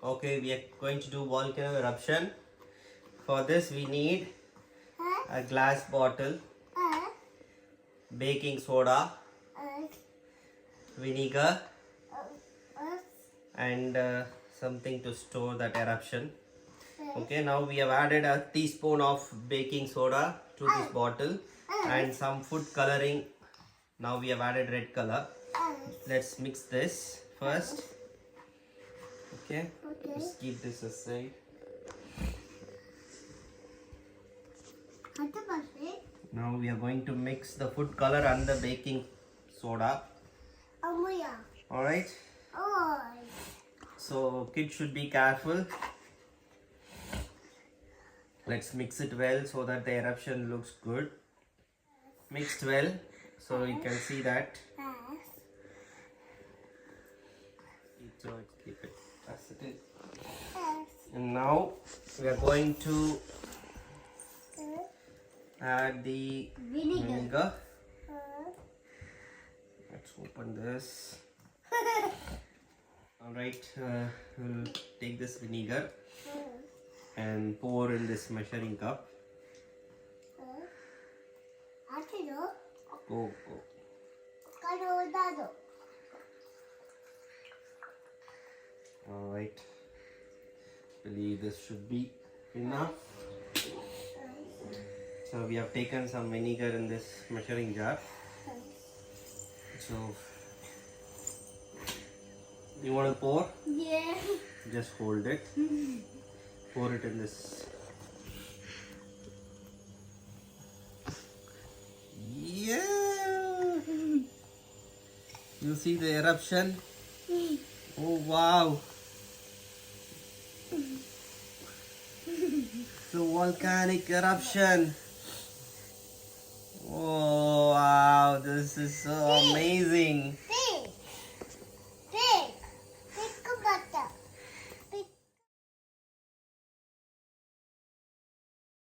Okay, we are going to do volcano eruption. For this we need a glass bottle, baking soda, vinegar, and something to store that eruption. Okay, now we have added a teaspoon of baking soda to this bottle and some food coloring. Now we have added red color. Let's mix this first. Okay, just keep this aside. Now we are going to mix the food color and the baking soda. Alright. So kids should be careful. Let's mix it well so that the eruption looks good. Mixed well so you can see that. Keep it as it is. And now we are going to add the vinegar. Let's open this. Alright, we'll take this vinegar and pour in this measuring cup. Go. Alright, believe this should be enough. So we have taken some vinegar in this measuring jar. So you want to pour? Yeah. Just hold it. Pour it in this. Yeah. You see the eruption? Oh wow. The volcanic eruption. Oh wow, this is so amazing.